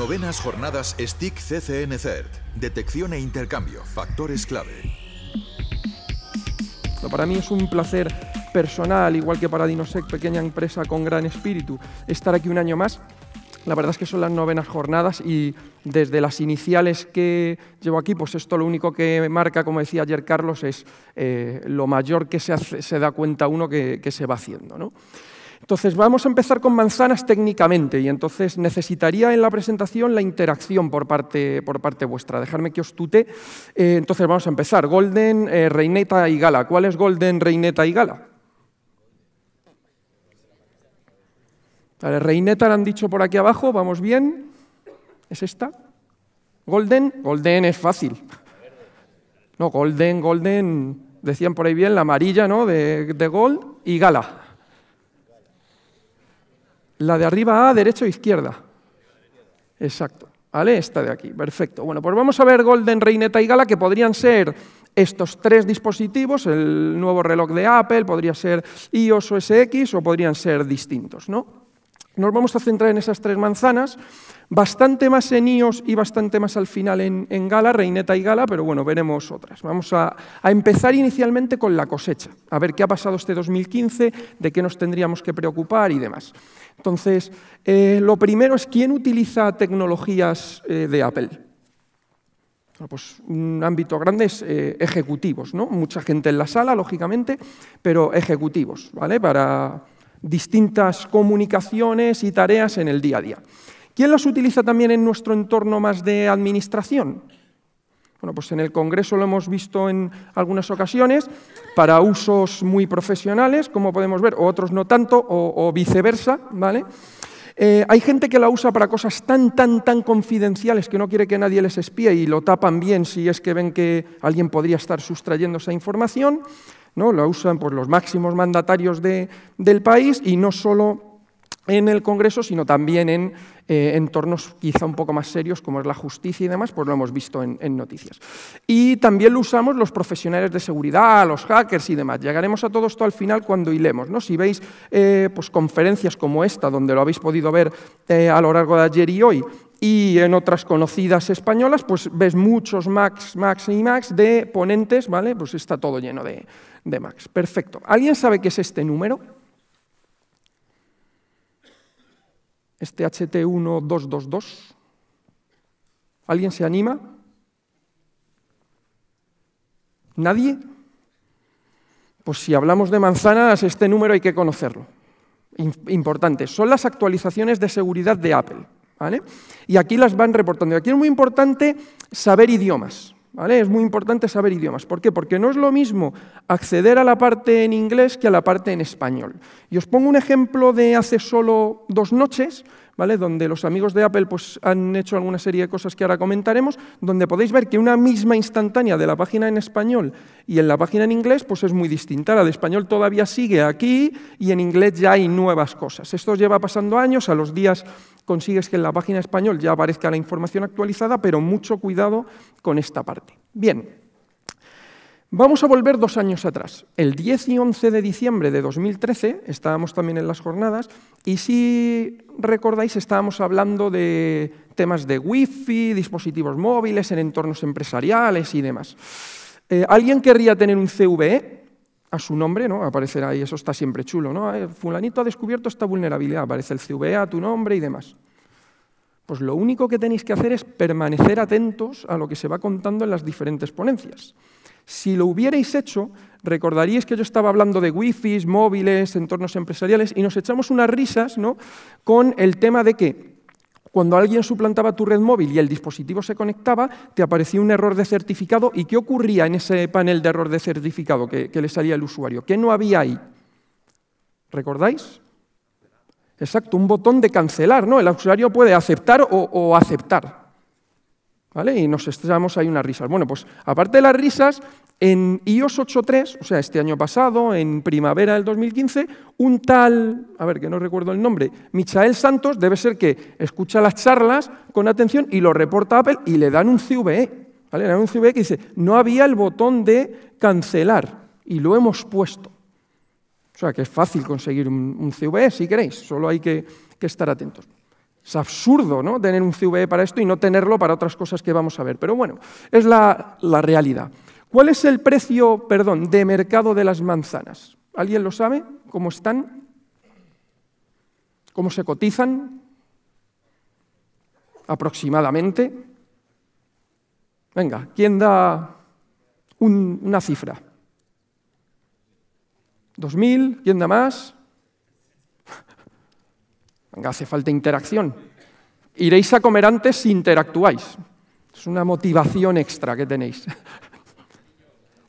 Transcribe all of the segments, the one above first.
Novenas jornadas STIC CCN CERT. Detección e intercambio, factores clave. Para mí es un placer personal, igual que para Dinosec, pequeña empresa con gran espíritu, estar aquí un año más. La verdad es que son las novenas jornadas y desde las iniciales que llevo aquí, pues esto lo único que marca, como decía ayer Carlos, es lo mayor que se da cuenta uno que se va haciendo, ¿no? Entonces vamos a empezar con manzanas técnicamente y entonces necesitaría en la presentación la interacción por parte vuestra. Dejarme que os tutee. Entonces vamos a empezar. Golden, Reineta y Gala. ¿Cuál es Golden, Reineta y Gala? Vale, Reineta la han dicho por aquí abajo, vamos bien. ¿Es esta? Golden, Golden es fácil. No, Golden, decían por ahí bien, la amarilla, ¿no? De Gold y Gala. La de arriba A, derecha o izquierda. Exacto. ¿Vale? Esta de aquí. Perfecto. Bueno, pues vamos a ver Golden, Reineta y Gala, que podrían ser estos tres dispositivos, el nuevo reloj de Apple, podría ser iOS OS X o podrían ser distintos, ¿no? Nos vamos a centrar en esas tres manzanas, bastante más en iOS y bastante más al final en Gala, Reineta y Gala, pero bueno, veremos otras. Vamos a empezar inicialmente con la cosecha, a ver qué ha pasado este 2015, de qué nos tendríamos que preocupar y demás. Entonces, lo primero es ¿quién utiliza tecnologías de Apple? Bueno, pues un ámbito grande es ejecutivos, ¿no? Mucha gente en la sala, lógicamente, pero ejecutivos, ¿vale? Para distintas comunicaciones y tareas en el día a día. ¿Quién las utiliza también en nuestro entorno más de administración? Bueno, pues en el Congreso lo hemos visto en algunas ocasiones, para usos muy profesionales, como podemos ver, o otros no tanto, o viceversa, ¿vale? Hay gente que la usa para cosas tan confidenciales que no quiere que nadie les espíe y lo tapan bien si es que ven que alguien podría estar sustrayendo esa información, ¿no? La usan pues, los máximos mandatarios del país y no solo en el Congreso, sino también en entornos quizá un poco más serios, como es la justicia y demás, pues lo hemos visto en noticias. Y también lo usamos los profesionales de seguridad, los hackers y demás. Llegaremos a todo esto al final cuando hilemos, ¿no? Si veis pues, conferencias como esta, donde lo habéis podido ver a lo largo de ayer y hoy, y en otras conocidas españolas, pues ves muchos Macs de ponentes, ¿vale? Pues está todo lleno de Macs. Perfecto. ¿Alguien sabe qué es este número? Este HT1222. ¿Alguien se anima? ¿Nadie? Pues si hablamos de manzanas, este número hay que conocerlo. Importante. Son las actualizaciones de seguridad de Apple, ¿vale? Y aquí las van reportando. Y aquí es muy importante saber idiomas, ¿vale? Es muy importante saber idiomas. ¿Por qué? Porque no es lo mismo acceder a la parte en inglés que a la parte en español. Y os pongo un ejemplo de hace solo 2 noches, ¿vale? Donde los amigos de Apple pues, han hecho alguna serie de cosas que ahora comentaremos, donde podéis ver que una misma instantánea de la página en español y en la página en inglés pues es muy distinta. La de español todavía sigue aquí y en inglés ya hay nuevas cosas. Esto lleva pasando años, a los días consigues que en la página español ya aparezca la información actualizada, pero mucho cuidado con esta parte. Bien, vamos a volver 2 años atrás. El 10 y 11 de diciembre de 2013, estábamos también en las jornadas, y si recordáis, estábamos hablando de temas de Wi-Fi, dispositivos móviles, en entornos empresariales y demás. ¿Alguien querría tener un CVE a su nombre, ¿no? Aparecerá ahí, eso está siempre chulo, ¿no? Fulanito ha descubierto esta vulnerabilidad, aparece el CVE a tu nombre y demás. Pues lo único que tenéis que hacer es permanecer atentos a lo que se va contando en las diferentes ponencias. Si lo hubierais hecho, recordaríais que yo estaba hablando de Wi-Fi, móviles, entornos empresariales, y nos echamos unas risas, ¿no? Con el tema de que cuando alguien suplantaba tu red móvil y el dispositivo se conectaba, te aparecía un error de certificado. ¿Y qué ocurría en ese panel de error de certificado que le salía al usuario? ¿Qué no había ahí? ¿Recordáis? Exacto, un botón de cancelar, ¿no? El usuario puede aceptar o aceptar, ¿vale? Y nos echamos ahí unas risas. Bueno, pues aparte de las risas, en iOS 8.3, o sea, este año pasado, en primavera del 2015, un tal, a ver, que no recuerdo el nombre, Michael Santos, debe ser que escucha las charlas con atención y lo reporta a Apple y le dan un CVE, ¿vale? Le dan un CVE que dice, no había el botón de cancelar y lo hemos puesto. O sea, que es fácil conseguir un CVE, si queréis, solo hay que estar atentos. Es absurdo, ¿no?, tener un CVE para esto y no tenerlo para otras cosas que vamos a ver. Pero bueno, es la realidad. ¿Cuál es el precio, de mercado de las manzanas? ¿Alguien lo sabe? ¿Cómo están? ¿Cómo se cotizan? Aproximadamente. Venga, ¿quién da una cifra? ¿2.000? ¿Quién da más? Venga, hace falta interacción. Iréis a comer antes si interactuáis. Es una motivación extra que tenéis.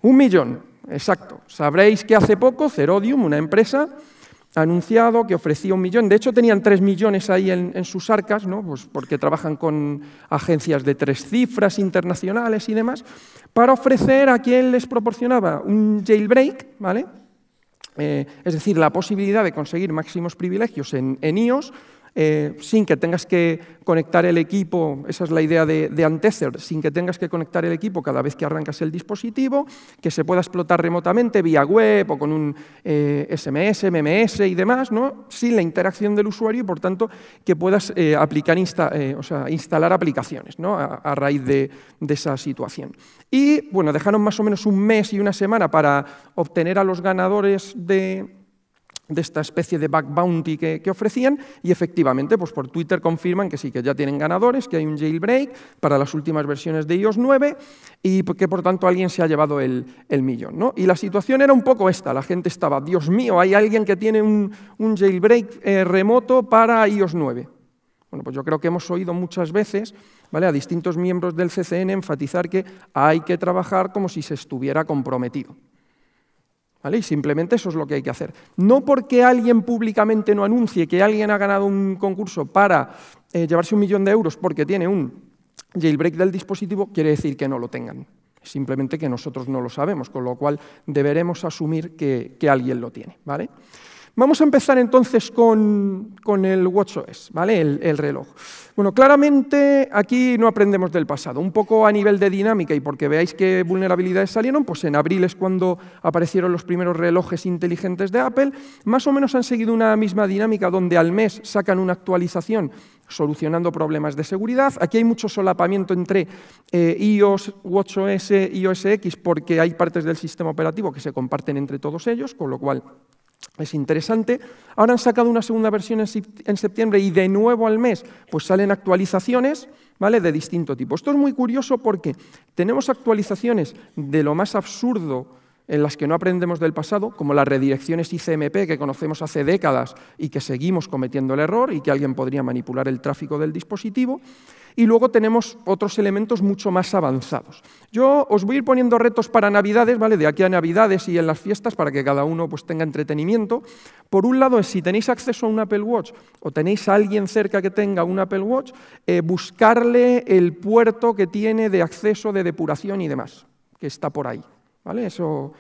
1 millón, exacto. Sabréis que hace poco Cerodium, una empresa, ha anunciado que ofrecía 1 millón. De hecho, tenían 3 millones ahí en sus arcas, ¿no?, pues porque trabajan con agencias de 3 cifras internacionales y demás, para ofrecer a quien les proporcionaba un jailbreak, ¿vale? Es decir, la posibilidad de conseguir máximos privilegios en iOS, sin que tengas que conectar el equipo, esa es la idea de Untethered, sin que tengas que conectar el equipo cada vez que arrancas el dispositivo, que se pueda explotar remotamente vía web o con un SMS, MMS y demás, ¿no?, sin la interacción del usuario y, por tanto, que puedas instalar aplicaciones, ¿no?, a raíz de esa situación. Y, bueno, dejaron más o menos 1 mes y 1 semana para obtener a los ganadores de esta especie de bug bounty que ofrecían, y efectivamente, pues por Twitter confirman que sí, que ya tienen ganadores, que hay un jailbreak para las últimas versiones de iOS 9 y que por tanto alguien se ha llevado el millón, ¿no? Y la situación era un poco esta, la gente estaba, Dios mío, hay alguien que tiene un jailbreak remoto para iOS 9. Bueno, pues yo creo que hemos oído muchas veces, ¿vale?, a distintos miembros del CCN enfatizar que hay que trabajar como si se estuviera comprometido. ¿Vale? Y simplemente eso es lo que hay que hacer. No porque alguien públicamente no anuncie que alguien ha ganado un concurso para llevarse 1 millón de euros porque tiene un jailbreak del dispositivo, quiere decir que no lo tengan. Simplemente que nosotros no lo sabemos, con lo cual deberemos asumir que alguien lo tiene, ¿vale? Vamos a empezar entonces con el WatchOS, ¿vale?, el reloj. Bueno, claramente aquí no aprendemos del pasado. Un poco a nivel de dinámica y porque veáis qué vulnerabilidades salieron, pues en abril es cuando aparecieron los primeros relojes inteligentes de Apple. Más o menos han seguido una misma dinámica donde al mes sacan una actualización solucionando problemas de seguridad. Aquí hay mucho solapamiento entre iOS, WatchOS y OS X porque hay partes del sistema operativo que se comparten entre todos ellos, con lo cual es interesante. Ahora han sacado una segunda versión en septiembre y de nuevo al mes pues salen actualizaciones, ¿vale?, de distinto tipo. Esto es muy curioso porque tenemos actualizaciones de lo más absurdo en las que no aprendemos del pasado, como las redirecciones ICMP que conocemos hace décadas y que seguimos cometiendo el error y que alguien podría manipular el tráfico del dispositivo. Y luego tenemos otros elementos mucho más avanzados. Yo os voy a ir poniendo retos para Navidades, ¿vale?, de aquí a Navidades y en las fiestas, para que cada uno pues tenga entretenimiento. Por un lado, si tenéis acceso a un Apple Watch o tenéis a alguien cerca que tenga un Apple Watch, buscarle el puerto que tiene de acceso, de depuración y demás, que está por ahí, ¿vale? Eso,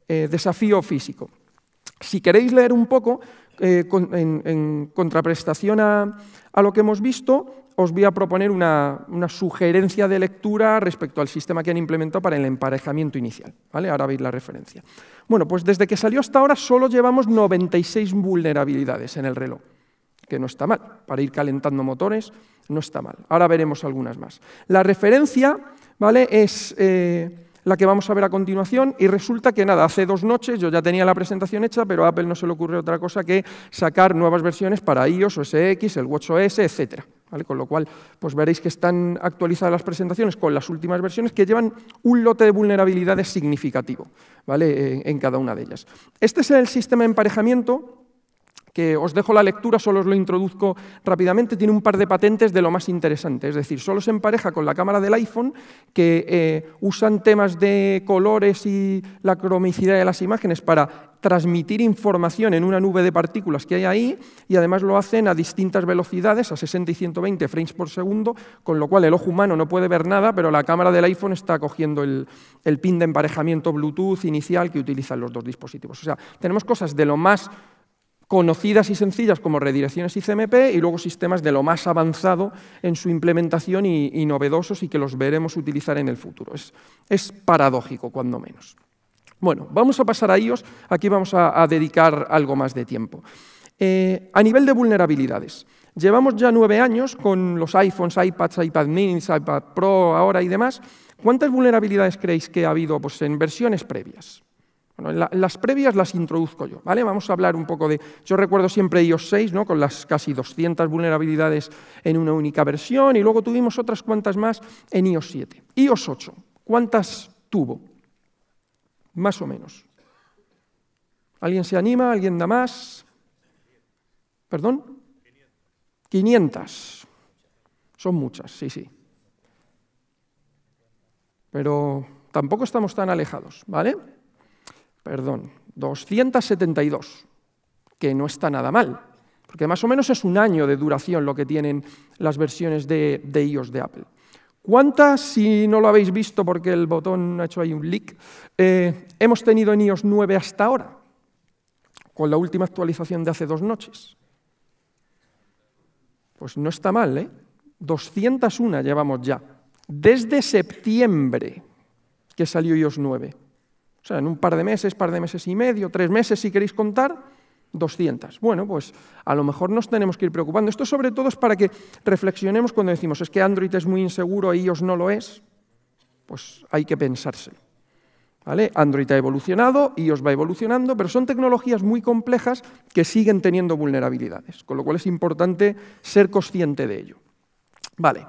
desafío físico. Si queréis leer un poco, en contraprestación a lo que hemos visto, os voy a proponer una sugerencia de lectura respecto al sistema que han implementado para el emparejamiento inicial, ¿vale? Ahora veis la referencia. Bueno, pues desde que salió hasta ahora solo llevamos 96 vulnerabilidades en el reloj, que no está mal. Para ir calentando motores no está mal. Ahora veremos algunas más. La referencia, ¿vale?, es la que vamos a ver a continuación, y resulta que nada, hace 2 noches yo ya tenía la presentación hecha, pero a Apple no se le ocurrió otra cosa que sacar nuevas versiones para iOS, OS X, el WatchOS, etc. ¿Vale? Con lo cual, pues veréis que están actualizadas las presentaciones con las últimas versiones que llevan un lote de vulnerabilidades significativo, ¿vale?, en cada una de ellas. Este es el sistema de emparejamiento, que os dejo la lectura, solo os lo introduzco rápidamente. Tiene un par de patentes de lo más interesante, es decir, solo se empareja con la cámara del iPhone, que usan temas de colores y la cromicidad de las imágenes para transmitir información en una nube de partículas que hay ahí, y además lo hacen a distintas velocidades, a 60 y 120 frames por segundo, con lo cual el ojo humano no puede ver nada, pero la cámara del iPhone está cogiendo el pin de emparejamiento Bluetooth inicial que utilizan los dos dispositivos. O sea, tenemos cosas de lo más conocidas y sencillas como redirecciones ICMP y luego sistemas de lo más avanzado en su implementación y novedosos y que los veremos utilizar en el futuro. Es paradójico, cuando menos. Bueno, vamos a pasar a iOS. Aquí vamos a dedicar algo más de tiempo. A nivel de vulnerabilidades, Llevamos ya 9 años con los iPhones, iPads, iPad mini, iPad Pro ahora y demás. ¿Cuántas vulnerabilidades creéis que ha habido pues, en versiones previas? Bueno, las previas las introduzco yo, ¿vale? Vamos a hablar un poco de... Yo recuerdo siempre iOS 6, ¿no? Con las casi 200 vulnerabilidades en una única versión, y luego tuvimos otras cuantas más en iOS 7. iOS 8, ¿cuántas tuvo? Más o menos. ¿Alguien se anima? ¿Alguien da más? ¿Perdón? 500. Son muchas, sí, sí. Pero tampoco estamos tan alejados, ¿vale? Perdón, 272, que no está nada mal, porque más o menos es un año de duración lo que tienen las versiones de iOS de Apple. ¿Cuántas, si no lo habéis visto porque el botón ha hecho ahí un leak, hemos tenido en iOS 9 hasta ahora? Con la última actualización de hace 2 noches. Pues no está mal, ¿eh? 201 llevamos ya, desde septiembre que salió iOS 9. O sea, en un par de meses y medio, 3 meses si queréis contar, 200. Bueno, pues a lo mejor nos tenemos que ir preocupando. Esto sobre todo es para que reflexionemos cuando decimos es que Android es muy inseguro y iOS no lo es. Pues hay que pensárselo, ¿vale? Android ha evolucionado, iOS va evolucionando, pero son tecnologías muy complejas que siguen teniendo vulnerabilidades, con lo cual es importante ser consciente de ello. Vale.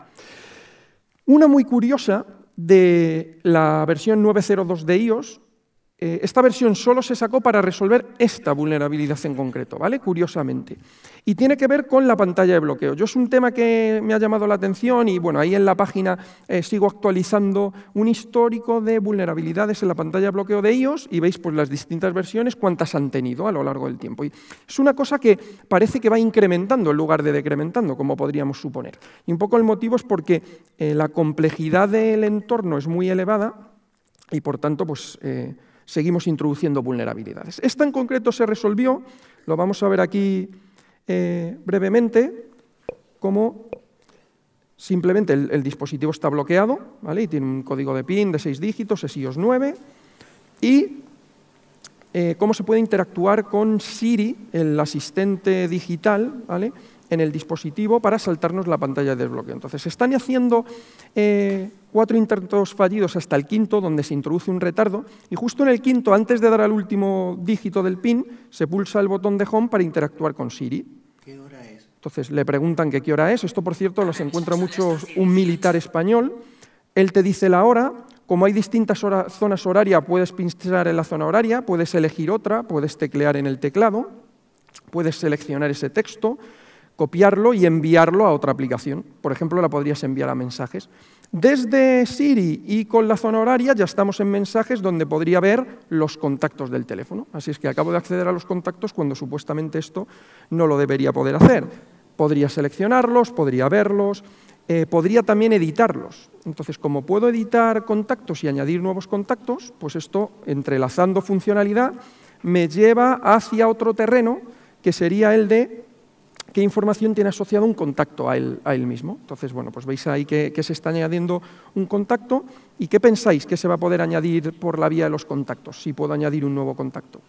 Una muy curiosa de la versión 9.02 de iOS, esta versión solo se sacó para resolver esta vulnerabilidad en concreto, ¿vale? Curiosamente. Y tiene que ver con la pantalla de bloqueo. Yo es un tema que me ha llamado la atención y, bueno, ahí en la página sigo actualizando un histórico de vulnerabilidades en la pantalla de bloqueo de iOS y veis pues, las distintas versiones, cuántas han tenido a lo largo del tiempo. Y es una cosa que parece que va incrementando en lugar de decrementando, como podríamos suponer. Y un poco el motivo es porque la complejidad del entorno es muy elevada y, por tanto, pues... seguimos introduciendo vulnerabilidades. Esta en concreto se resolvió, lo vamos a ver aquí brevemente, como simplemente el dispositivo está bloqueado, ¿vale? Y tiene un código de PIN de 6 dígitos, es iOS 9, y cómo se puede interactuar con Siri, el asistente digital, ¿vale? En el dispositivo para saltarnos la pantalla de desbloqueo. Entonces, se están haciendo 4 intentos fallidos hasta el quinto, donde se introduce un retardo, y justo en el quinto, antes de dar al último dígito del PIN, se pulsa el botón de Home para interactuar con Siri. ¿Qué hora es? Entonces, le preguntan que qué hora es. Esto, por cierto, lo se encuentra mucho un militar español. Él te dice la hora. Como hay distintas zonas horarias, puedes pinchar en la zona horaria, puedes elegir otra, puedes teclear en el teclado, puedes seleccionar ese texto, copiarlo y enviarlo a otra aplicación. Por ejemplo, la podrías enviar a mensajes. Desde Siri y con la zona horaria ya estamos en mensajes donde podría ver los contactos del teléfono. Así es que acabo de acceder a los contactos cuando supuestamente esto no lo debería poder hacer. Podría seleccionarlos, podría verlos, podría también editarlos. Entonces, como puedo editar contactos y añadir nuevos contactos, pues esto, entrelazando funcionalidad, me lleva hacia otro terreno que sería el de qué información tiene asociado un contacto a él mismo. Entonces, bueno, pues veis ahí que se está añadiendo un contacto. ¿Y qué pensáis que se va a poder añadir por la vía de los contactos, si puedo añadir un nuevo contacto?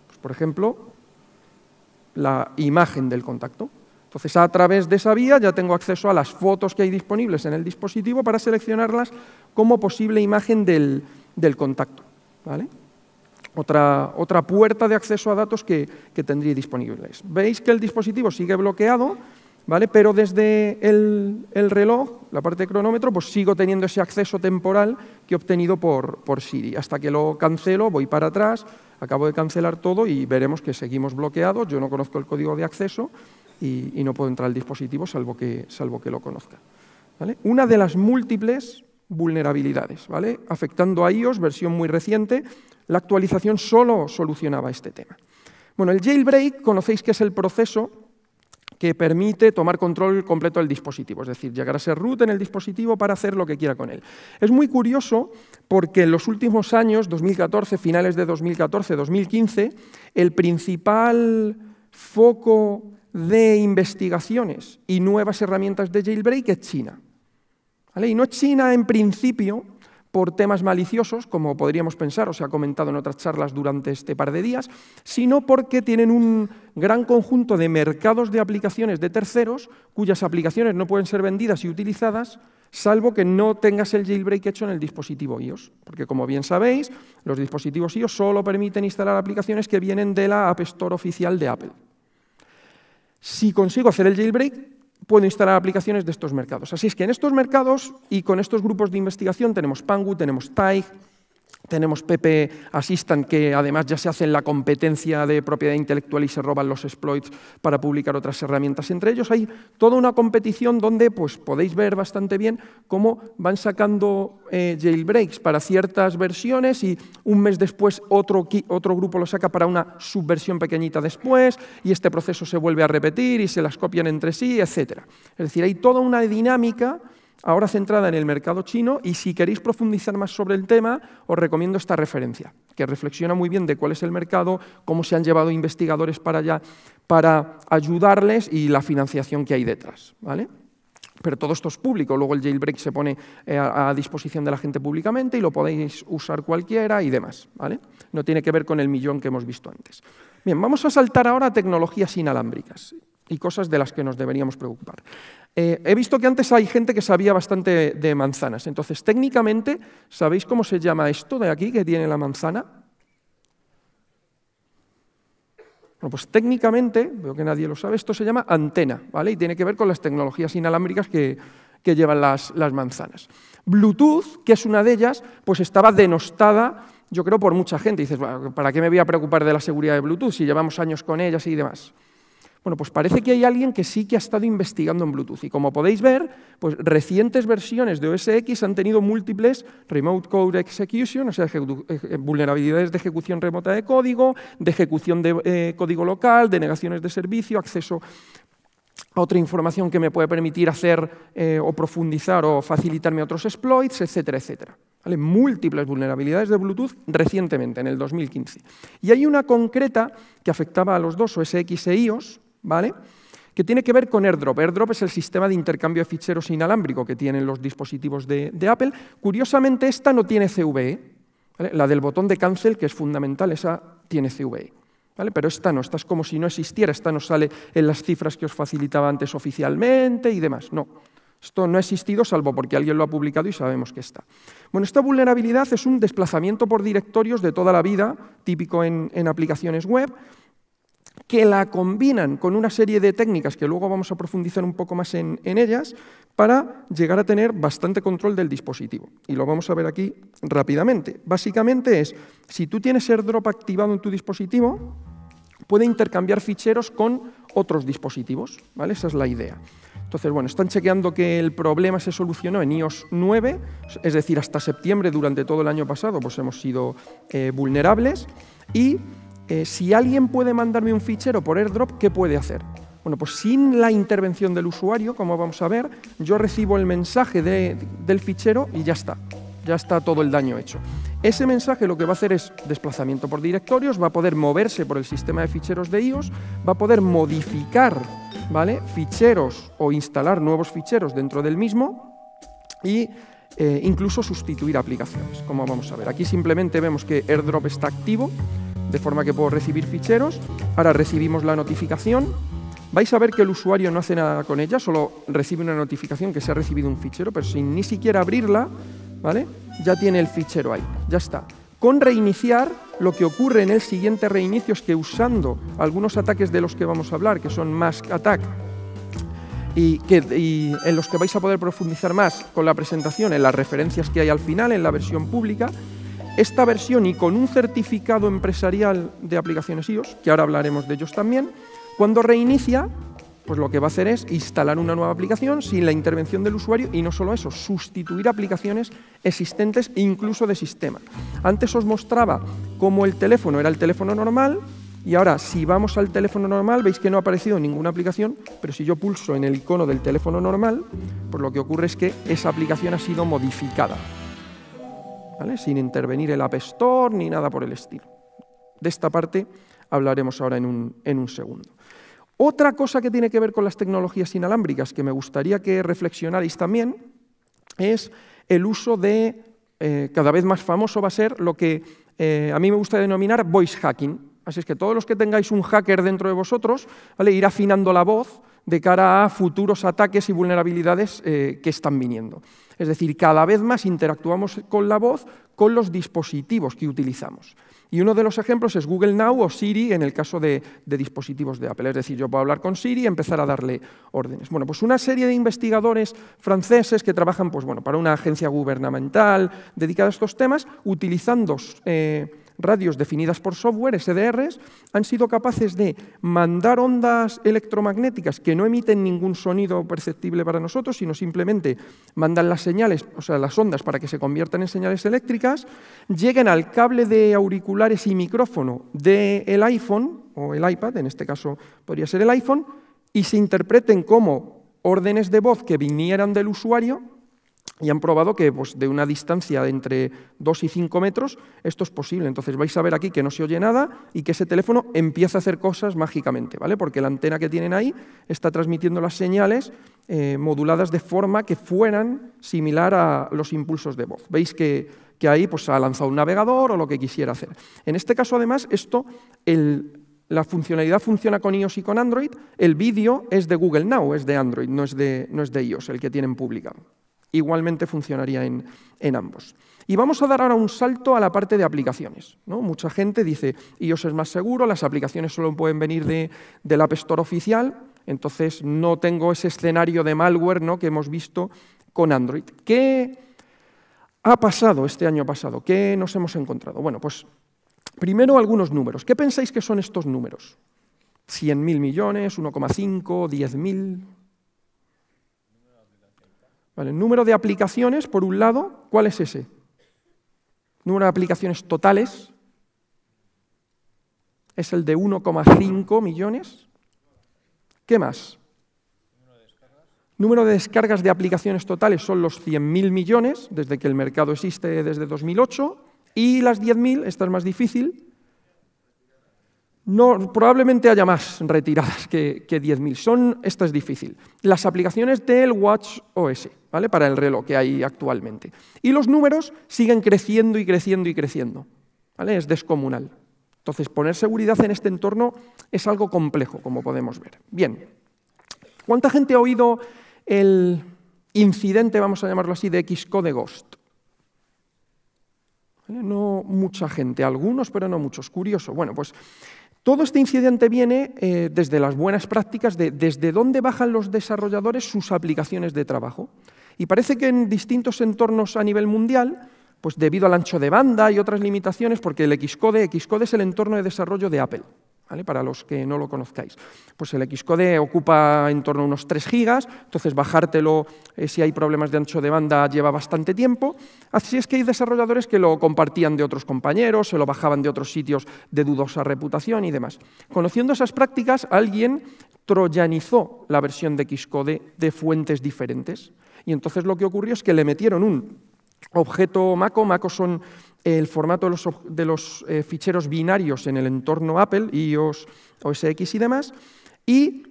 Pues, por ejemplo, la imagen del contacto. Entonces, a través de esa vía ya tengo acceso a las fotos que hay disponibles en el dispositivo para seleccionarlas como posible imagen del contacto, ¿vale? Otra puerta de acceso a datos que tendría disponibles. Veis que el dispositivo sigue bloqueado, ¿vale? Pero desde el reloj, la parte de cronómetro, pues sigo teniendo ese acceso temporal que he obtenido por Siri. Hasta que lo cancelo, voy para atrás, acabo de cancelar todo y veremos que seguimos bloqueados. Yo no conozco el código de acceso y no puedo entrar al dispositivo salvo que lo conozca, ¿vale? Una de las múltiples vulnerabilidades, ¿vale? Afectando a iOS, versión muy reciente. La actualización solo solucionaba este tema. Bueno, el jailbreak, conocéis que es el proceso que permite tomar control completo del dispositivo, es decir, llegar a ser root en el dispositivo para hacer lo que quiera con él. Es muy curioso porque en los últimos años, 2014, finales de 2014, 2015, el principal foco de investigaciones y nuevas herramientas de jailbreak es China, ¿vale? Y no es China en principio por temas maliciosos, como podríamos pensar, o se ha comentado en otras charlas durante este par de días, sino porque tienen un gran conjunto de mercados de aplicaciones de terceros, cuyas aplicaciones no pueden ser vendidas y utilizadas, salvo que no tengas el jailbreak hecho en el dispositivo iOS. Porque, como bien sabéis, los dispositivos iOS solo permiten instalar aplicaciones que vienen de la App Store oficial de Apple. Si consigo hacer el jailbreak, puedo instalar aplicaciones de estos mercados. Así es que en estos mercados y con estos grupos de investigación tenemos Pangu, tenemos Taig, tenemos PP Assistant, que además ya se hace en la competencia de propiedad intelectual y se roban los exploits para publicar otras herramientas. Entre ellos hay toda una competición donde pues, podéis ver bastante bien cómo van sacando jailbreaks para ciertas versiones y un mes después otro grupo lo saca para una subversión pequeñita después y este proceso se vuelve a repetir y se las copian entre sí, etc. Es decir, hay toda una dinámica ahora centrada en el mercado chino, y si queréis profundizar más sobre el tema, os recomiendo esta referencia, que reflexiona muy bien de cuál es el mercado, cómo se han llevado investigadores para allá para ayudarles y la financiación que hay detrás, ¿vale? Pero todo esto es público, luego el jailbreak se pone a disposición de la gente públicamente y lo podéis usar cualquiera y demás, ¿vale? No tiene que ver con el millón que hemos visto antes. Bien, vamos a saltar ahora a tecnologías inalámbricas y cosas de las que nos deberíamos preocupar. He visto que antes hay gente que sabía bastante de manzanas. Entonces, técnicamente, ¿sabéis cómo se llama esto de aquí que tiene la manzana? Bueno, pues técnicamente, veo que nadie lo sabe, esto se llama antena, ¿vale? Y tiene que ver con las tecnologías inalámbricas que llevan las manzanas. Bluetooth, que es una de ellas, pues estaba denostada, yo creo, por mucha gente. Dices, bueno, ¿para qué me voy a preocupar de la seguridad de Bluetooth si llevamos años con ellas y demás? Bueno, pues parece que hay alguien que sí que ha estado investigando en Bluetooth. Y como podéis ver, pues recientes versiones de OS X han tenido múltiples Remote Code Execution, o sea, vulnerabilidades de ejecución remota de código, de ejecución de código local, denegaciones de servicio, acceso a otra información que me puede permitir hacer o profundizar o facilitarme otros exploits, etcétera, etcétera. ¿Vale? Múltiples vulnerabilidades de Bluetooth recientemente, en el 2015. Y hay una concreta que afectaba a los dos, OS X e iOS, ¿vale? Que tiene que ver con AirDrop. AirDrop es el sistema de intercambio de ficheros inalámbrico que tienen los dispositivos de Apple. Curiosamente, esta no tiene CVE, ¿vale? La del botón de cancel, que es fundamental, esa tiene CVE. ¿Vale? Pero esta no, esta es como si no existiera, esta no sale en las cifras que os facilitaba antes oficialmente y demás. No, esto no ha existido salvo porque alguien lo ha publicado y sabemos que está. Bueno, esta vulnerabilidad es un desplazamiento por directorios de toda la vida, típico en aplicaciones web, que la combinan con una serie de técnicas que luego vamos a profundizar un poco más en ellas para llegar a tener bastante control del dispositivo. Y lo vamos a ver aquí rápidamente. Básicamente es, si tú tienes AirDrop activado en tu dispositivo, puede intercambiar ficheros con otros dispositivos, ¿vale? Esa es la idea. Entonces, bueno, están chequeando que el problema se solucionó en iOS 9, es decir, hasta septiembre, durante todo el año pasado, pues hemos sido vulnerables. Y si alguien puede mandarme un fichero por AirDrop, ¿qué puede hacer? Bueno, pues sin la intervención del usuario, como vamos a ver, yo recibo el mensaje del fichero y ya está todo el daño hecho. Ese mensaje lo que va a hacer es desplazamiento por directorios, va a poder moverse por el sistema de ficheros de iOS, va a poder modificar, ¿vale?, ficheros o instalar nuevos ficheros dentro del mismo y incluso sustituir aplicaciones, como vamos a ver. Aquí simplemente vemos que AirDrop está activo, de forma que puedo recibir ficheros. Ahora recibimos la notificación. Vais a ver que el usuario no hace nada con ella, solo recibe una notificación que se ha recibido un fichero, pero sin ni siquiera abrirla, ¿vale?, ya tiene el fichero ahí, ya está. Con reiniciar, lo que ocurre en el siguiente reinicio es que usando algunos ataques de los que vamos a hablar, que son Mask Attack, y en los que vais a poder profundizar más con la presentación, en las referencias que hay al final, en la versión pública, esta versión y con un certificado empresarial de aplicaciones iOS, que ahora hablaremos de ellos también, cuando reinicia, pues lo que va a hacer es instalar una nueva aplicación sin la intervención del usuario y no solo eso, sustituir aplicaciones existentes incluso de sistema. Antes os mostraba cómo el teléfono era el teléfono normal y ahora si vamos al teléfono normal veis que no ha aparecido ninguna aplicación, pero si yo pulso en el icono del teléfono normal, pues lo que ocurre es que esa aplicación ha sido modificada, ¿vale?, sin intervenir el App Store ni nada por el estilo. De esta parte hablaremos ahora en un segundo. Otra cosa que tiene que ver con las tecnologías inalámbricas que me gustaría que reflexionarais también es el uso de cada vez más famoso va a ser lo que a mí me gusta denominar voice hacking. Así es que todos los que tengáis un hacker dentro de vosotros, ¿vale?, ir afinando la voz de cara a futuros ataques y vulnerabilidades que están viniendo. Es decir, cada vez más interactuamos con la voz con los dispositivos que utilizamos. Y uno de los ejemplos es Google Now o Siri en el caso de dispositivos de Apple. Es decir, yo puedo hablar con Siri y empezar a darle órdenes. Bueno, pues una serie de investigadores franceses que trabajan pues, bueno, para una agencia gubernamental dedicada a estos temas, utilizando radios definidas por software, SDRs, han sido capaces de mandar ondas electromagnéticas que no emiten ningún sonido perceptible para nosotros, sino simplemente mandan las señales, o sea, las ondas para que se conviertan en señales eléctricas, lleguen al cable de auriculares y micrófono del iPhone, o el iPad, en este caso podría ser el iPhone, y se interpreten como órdenes de voz que vinieran del usuario. Y han probado que pues, de una distancia de entre 2 y 5 metros esto es posible. Entonces vais a ver aquí que no se oye nada y que ese teléfono empieza a hacer cosas mágicamente, ¿vale? Porque la antena que tienen ahí está transmitiendo las señales moduladas de forma que fueran similar a los impulsos de voz. Veis que ahí pues, ha lanzado un navegador o lo que quisiera hacer. En este caso, además, la funcionalidad funciona con iOS y con Android. El vídeo es de Google Now, es de Android, no es de iOS, el que tienen publicado. Igualmente funcionaría en ambos. Y vamos a dar ahora un salto a la parte de aplicaciones, ¿no? Mucha gente dice, iOS es más seguro, las aplicaciones solo pueden venir del App Store oficial, entonces no tengo ese escenario de malware, ¿no?, que hemos visto con Android. ¿Qué ha pasado este año pasado? ¿Qué nos hemos encontrado? Bueno, pues primero algunos números. ¿Qué pensáis que son estos números? ¿100.000 millones, 1,5, 10.000... Vale, el número de aplicaciones, por un lado, ¿cuál es ese? Número de aplicaciones totales es el de 1,5 millones. ¿Qué más? Número de descargas de aplicaciones totales son los 100.000 millones, desde que el mercado existe desde 2008, y las 10.000, esta es más difícil. No, probablemente haya más retiradas que 10.000. Esta es difícil. Las aplicaciones del WatchOS, ¿vale?, para el reloj que hay actualmente. Y los números siguen creciendo y creciendo y creciendo, ¿vale? Es descomunal. Entonces, poner seguridad en este entorno es algo complejo, como podemos ver. Bien, ¿cuánta gente ha oído el incidente, vamos a llamarlo así, de Xcode Ghost? ¿Vale? No mucha gente, algunos, pero no muchos. Curioso. Bueno, pues todo este incidente viene desde las buenas prácticas de desde dónde bajan los desarrolladores sus aplicaciones de trabajo. Y parece que en distintos entornos a nivel mundial, pues debido al ancho de banda y otras limitaciones, porque el Xcode es el entorno de desarrollo de Apple, ¿vale?, para los que no lo conozcáis. Pues el Xcode ocupa en torno a unos 3 gigas, entonces bajártelo si hay problemas de ancho de banda lleva bastante tiempo. Así es que hay desarrolladores que lo compartían de otros compañeros, se lo bajaban de otros sitios de dudosa reputación y demás. Conociendo esas prácticas, alguien troyanizó la versión de Xcode de fuentes diferentes. Y entonces lo que ocurrió es que le metieron un objeto Mako. Mako son el formato de los ficheros binarios en el entorno Apple, iOS, OS X y demás, y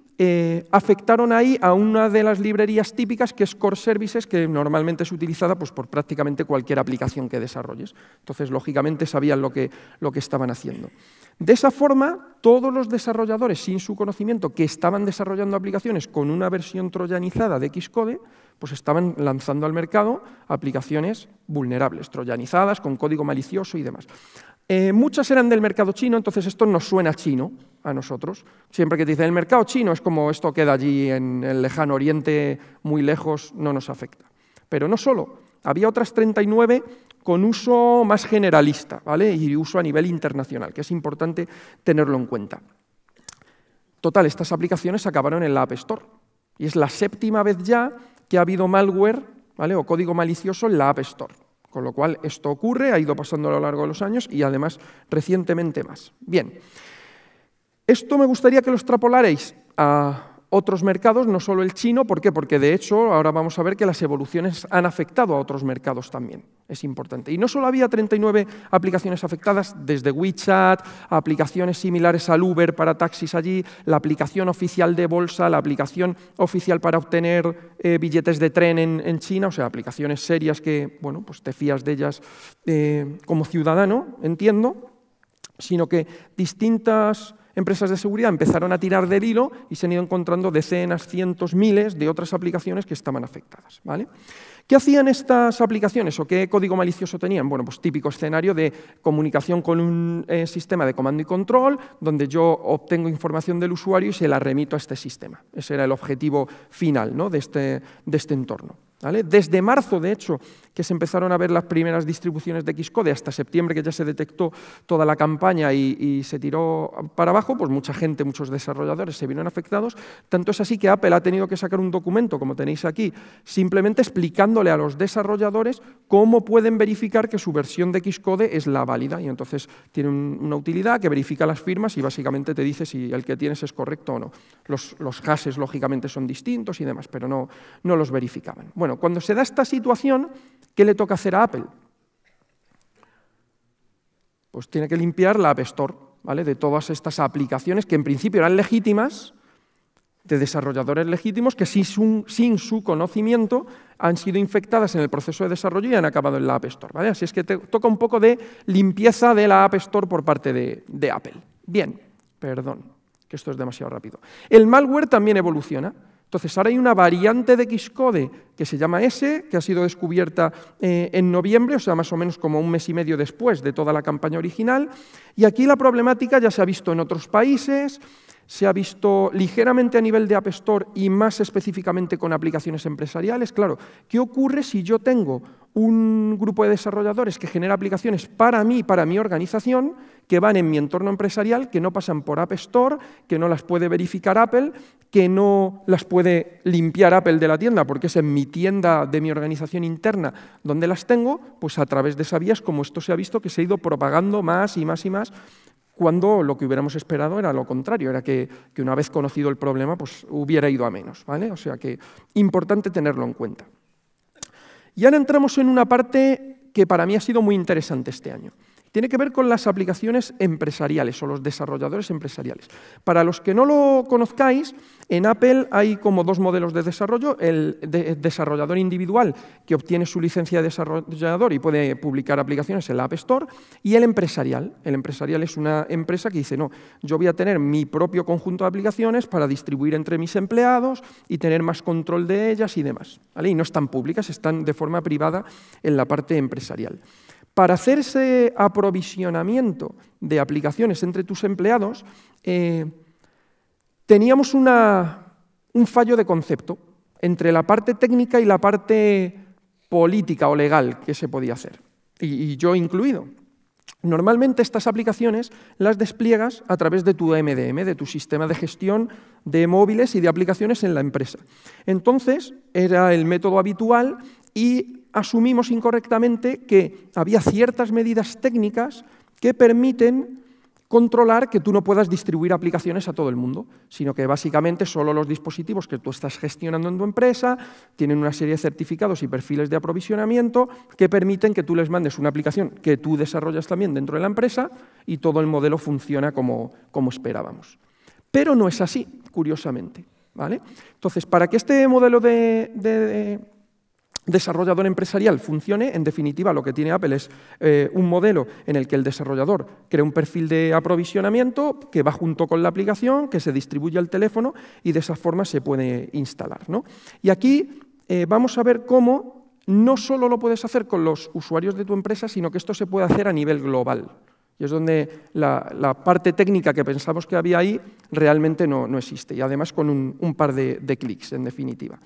afectaron ahí a una de las librerías típicas, que es Core Services, que normalmente es utilizada pues, por prácticamente cualquier aplicación que desarrolles. Entonces, lógicamente, sabían lo que estaban haciendo. De esa forma, todos los desarrolladores, sin su conocimiento, que estaban desarrollando aplicaciones con una versión troyanizada de Xcode, pues estaban lanzando al mercado aplicaciones vulnerables, troyanizadas, con código malicioso y demás. Muchas eran del mercado chino, entonces esto nos suena chino a nosotros. Siempre que te dicen el mercado chino es como esto queda allí en el lejano oriente, muy lejos, no nos afecta. Pero no solo, había otras 39 con uso más generalista, ¿vale?, y uso a nivel internacional, que es importante tenerlo en cuenta. Total, estas aplicaciones acabaron en la App Store y es la 7ª vez ya que ha habido malware, ¿vale?, o código malicioso en la App Store. Con lo cual, esto ocurre, ha ido pasando a lo largo de los años y además recientemente más. Bien, esto me gustaría que lo extrapolaréis a otros mercados, no solo el chino. ¿Por qué? Porque de hecho ahora vamos a ver que las evoluciones han afectado a otros mercados también. Es importante. Y no solo había 39 aplicaciones afectadas, desde WeChat, aplicaciones similares al Uber para taxis allí, la aplicación oficial de bolsa, la aplicación oficial para obtener billetes de tren en China, o sea, aplicaciones serias que, bueno, pues te fías de ellas como ciudadano, entiendo, sino que distintas empresas de seguridad empezaron a tirar del hilo y se han ido encontrando decenas, cientos, miles de otras aplicaciones que estaban afectadas, ¿vale? ¿Qué hacían estas aplicaciones o qué código malicioso tenían? Bueno, pues típico escenario de comunicación con un sistema de comando y control, donde yo obtengo información del usuario y se la remito a este sistema. Ese era el objetivo final, ¿no?, de este entorno, ¿vale? Desde marzo, de hecho, que se empezaron a ver las primeras distribuciones de Xcode, hasta septiembre, que ya se detectó toda la campaña y se tiró para abajo, pues mucha gente, muchos desarrolladores se vieron afectados. Tanto es así que Apple ha tenido que sacar un documento, como tenéis aquí, simplemente explicándole a los desarrolladores cómo pueden verificar que su versión de Xcode es la válida. Y entonces tiene una utilidad que verifica las firmas y básicamente te dice si el que tienes es correcto o no. Los hashes, lógicamente, son distintos y demás, pero no los verificaban. Bueno, cuando se da esta situación, ¿qué le toca hacer a Apple? Pues tiene que limpiar la App Store, ¿vale?, de todas estas aplicaciones que en principio eran legítimas, de desarrolladores legítimos que sin su conocimiento han sido infectadas en el proceso de desarrollo y han acabado en la App Store, ¿vale? Así es que toca un poco de limpieza de la App Store por parte de Apple. Bien, perdón, que esto es demasiado rápido. El malware también evoluciona. Entonces, ahora hay una variante de Xcode que se llama S, que ha sido descubierta en noviembre, o sea, más o menos como un mes y medio después de toda la campaña original. Y aquí la problemática ya se ha visto en otros países, se ha visto ligeramente a nivel de App Store y más específicamente con aplicaciones empresariales. Claro, ¿qué ocurre si yo tengo un grupo de desarrolladores que genera aplicaciones para mí, para mi organización, que van en mi entorno empresarial, que no pasan por App Store, que no las puede verificar Apple, que no las puede limpiar Apple de la tienda, porque es en mi tienda de mi organización interna donde las tengo? Pues a través de esas vías, como esto se ha visto, que se ha ido propagando más y más y más, cuando lo que hubiéramos esperado era lo contrario, era que una vez conocido el problema, pues hubiera ido a menos, ¿vale? O sea que importante tenerlo en cuenta. Y ahora entramos en una parte que para mí ha sido muy interesante este año. Tiene que ver con las aplicaciones empresariales o los desarrolladores empresariales. Para los que no lo conozcáis, en Apple hay como dos modelos de desarrollo: el desarrollador individual, que obtiene su licencia de desarrollador y puede publicar aplicaciones en la App Store, y el empresarial. El empresarial es una empresa que dice, no, yo voy a tener mi propio conjunto de aplicaciones para distribuir entre mis empleados y tener más control de ellas y demás, ¿vale? Y no están públicas, están de forma privada en la parte empresarial. Para hacer ese aprovisionamiento de aplicaciones entre tus empleados, teníamos un fallo de concepto entre la parte técnica y la parte política o legal que se podía hacer, y yo incluido. Normalmente estas aplicaciones las despliegas a través de tu MDM, de tu sistema de gestión de móviles y de aplicaciones en la empresa. Entonces, era el método habitual y asumimos incorrectamente que había ciertas medidas técnicas que permiten controlar que tú no puedas distribuir aplicaciones a todo el mundo, sino que básicamente solo los dispositivos que tú estás gestionando en tu empresa tienen una serie de certificados y perfiles de aprovisionamiento que permiten que tú les mandes una aplicación que tú desarrollas también dentro de la empresa y todo el modelo funciona como esperábamos. Pero no es así, curiosamente, ¿vale? Entonces, para que este modelo de desarrollador empresarial funcione, en definitiva lo que tiene Apple es un modelo en el que el desarrollador crea un perfil de aprovisionamiento que va junto con la aplicación, que se distribuye al teléfono y de esa forma se puede instalar, ¿no? Y aquí vamos a ver cómo no solo lo puedes hacer con los usuarios de tu empresa, sino que esto se puede hacer a nivel global. Y es donde la parte técnica que pensamos que había ahí realmente no existe, y además con un par de clics, en definitiva.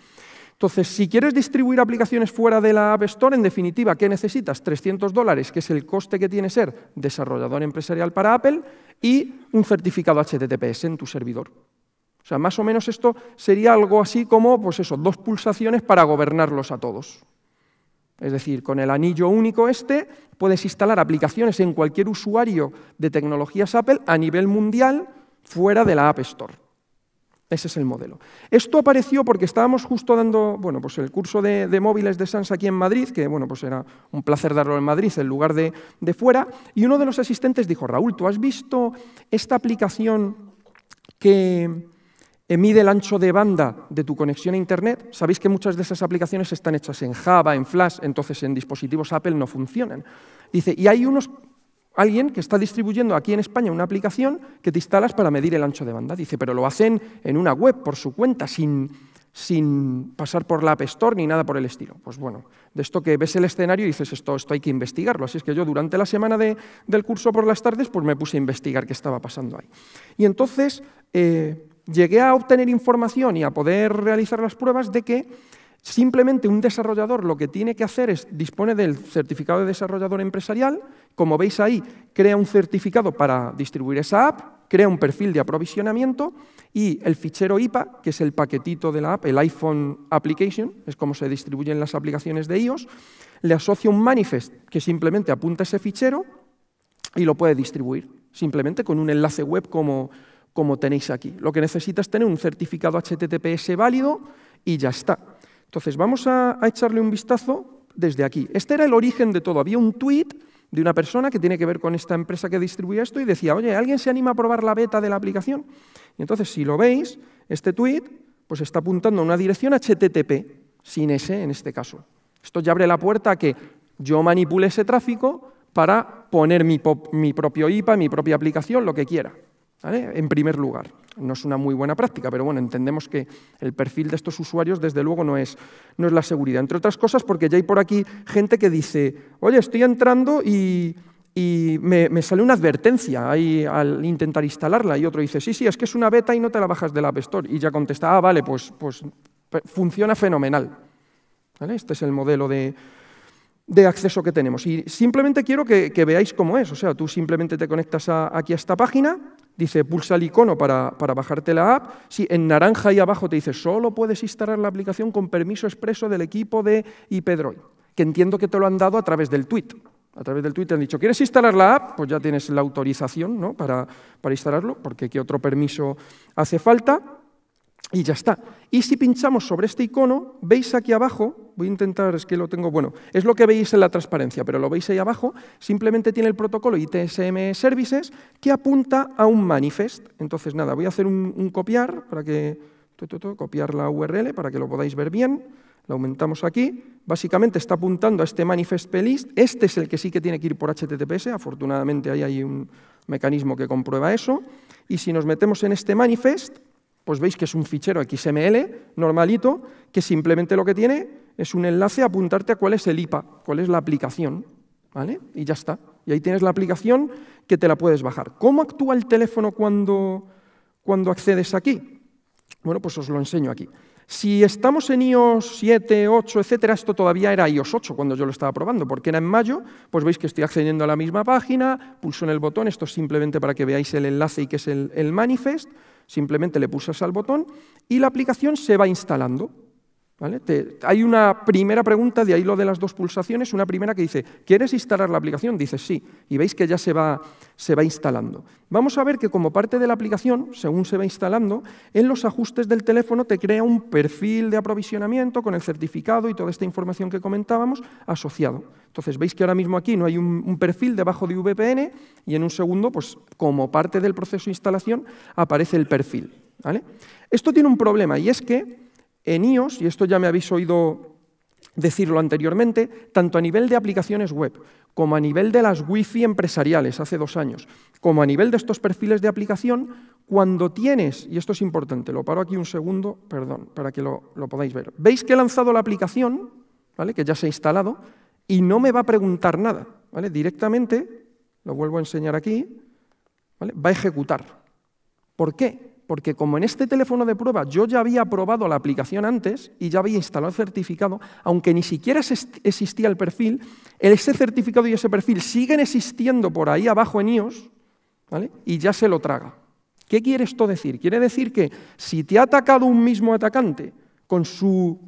Entonces, si quieres distribuir aplicaciones fuera de la App Store, en definitiva, ¿qué necesitas? $300, que es el coste que tiene ser desarrollador empresarial para Apple, y un certificado HTTPS en tu servidor. O sea, más o menos esto sería algo así como, pues eso, 2 pulsaciones para gobernarlos a todos. Es decir, con el anillo único puedes instalar aplicaciones en cualquier usuario de tecnologías Apple a nivel mundial fuera de la App Store. Ese es el modelo. Esto apareció porque estábamos justo dando pues el curso de móviles de SANS aquí en Madrid, que pues era un placer darlo en Madrid en lugar de fuera, y uno de los asistentes dijo, Raúl, ¿tú has visto esta aplicación que mide el ancho de banda de tu conexión a Internet? Sabéis que muchas de esas aplicaciones están hechas en Java, en Flash, entonces en dispositivos Apple no funcionan. Dice, y hay alguien que está distribuyendo aquí en España una aplicación que te instalas para medir el ancho de banda. Dice, pero lo hacen en una web, por su cuenta, sin pasar por la App Store ni nada por el estilo. Pues bueno, de esto que ves el escenario y dices, esto hay que investigarlo. Así es que yo durante la semana del curso por las tardes pues me puse a investigar qué estaba pasando ahí. Y entonces llegué a obtener información y a poder realizar las pruebas de que simplemente un desarrollador lo que tiene que hacer es, dispone del certificado de desarrollador empresarial, como veis ahí, crea un certificado para distribuir esa app, crea un perfil de aprovisionamiento y el fichero IPA, que es el paquetito de la app, el iPhone Application, es como se distribuyen las aplicaciones de iOS, le asocia un manifest que simplemente apunta ese fichero y lo puede distribuir, simplemente con un enlace web como tenéis aquí. Lo que necesita es tener un certificado HTTPS válido y ya está. Entonces, vamos a echarle un vistazo desde aquí. Este era el origen de todo. Había un tweet de una persona que tiene que ver con esta empresa que distribuía esto y decía, oye, ¿alguien se anima a probar la beta de la aplicación? Y entonces, si lo veis, este tweet pues está apuntando a una dirección HTTP, sin S en este caso. Esto ya abre la puerta a que yo manipule ese tráfico para poner mi propio IPA, mi propia aplicación, lo que quiera, ¿vale? En primer lugar. No es una muy buena práctica, pero bueno, entendemos que el perfil de estos usuarios, desde luego, no es la seguridad. Entre otras cosas, porque ya hay por aquí gente que dice, oye, estoy entrando y me sale una advertencia ahí al intentar instalarla. Y otro dice, sí, es que es una beta y no te la bajas del App Store. Y ya contesta, vale, pues funciona fenomenal. ¿Vale? Este es el modelo de acceso que tenemos. Y simplemente quiero que veáis cómo es. O sea, tú simplemente te conectas aquí a esta página, dice pulsa el icono para bajarte la app. Sí, en naranja ahí abajo te dice solo puedes instalar la aplicación con permiso expreso del equipo de IPdroid, que entiendo que te lo han dado a través del tweet. A través del tweet te han dicho, ¿quieres instalar la app? Pues ya tienes la autorización, ¿no? para instalarlo, porque ¿qué otro permiso hace falta? Y ya está. Y si pinchamos sobre este icono, veis aquí abajo, voy a intentar, es que lo tengo, bueno, es lo que veis en la transparencia, pero lo veis ahí abajo, simplemente tiene el protocolo ITSM Services que apunta a un manifest. Entonces, nada, voy a hacer un copiar para que, copiar la URL para que lo podáis ver bien. Lo aumentamos aquí. Básicamente está apuntando a este manifest plist. Este es el que sí que tiene que ir por HTTPS. Afortunadamente ahí hay un mecanismo que comprueba eso. Y si nos metemos en este manifest, pues veis que es un fichero XML normalito, que simplemente lo que tiene es un enlace a apuntarte a cuál es el IPA, cuál es la aplicación, ¿vale? Y ya está. Y ahí tienes la aplicación que te la puedes bajar. ¿Cómo actúa el teléfono cuando accedes aquí? Bueno, pues os lo enseño aquí. Si estamos en iOS 7, 8, etcétera, esto todavía era iOS 8 cuando yo lo estaba probando, porque era en mayo, pues veis que estoy accediendo a la misma página, pulso en el botón, esto es simplemente para que veáis el enlace y que es el manifest. Simplemente le pulsas al botón y la aplicación se va instalando. ¿Vale? Hay una primera pregunta, de ahí lo de las dos pulsaciones, una primera que dice, ¿quieres instalar la aplicación? Dices sí, y veis que ya se va instalando. Vamos a ver que como parte de la aplicación, según se va instalando, en los ajustes del teléfono te crea un perfil de aprovisionamiento con el certificado y toda esta información que comentábamos asociado. Entonces veis que ahora mismo aquí no hay un perfil debajo de VPN y en un segundo, pues como parte del proceso de instalación, aparece el perfil. ¿Vale? Esto tiene un problema y es que en iOS, y esto ya me habéis oído decirlo anteriormente, tanto a nivel de aplicaciones web, como a nivel de las Wi-Fi empresariales hace 2 años, como a nivel de estos perfiles de aplicación, cuando tienes, y esto es importante, lo paro aquí un segundo, perdón, para que lo podáis ver. Veis que he lanzado la aplicación, ¿vale? Que ya se ha instalado, y no me va a preguntar nada, ¿vale? Directamente, lo vuelvo a enseñar aquí, ¿vale? Va a ejecutar. ¿Por qué? Porque como en este teléfono de prueba yo ya había probado la aplicación antes y ya había instalado el certificado, aunque ni siquiera existía el perfil, ese certificado y ese perfil siguen existiendo por ahí abajo en iOS, ¿vale? Y ya se lo traga. ¿Qué quiere esto decir? Quiere decir que si te ha atacado un mismo atacante con su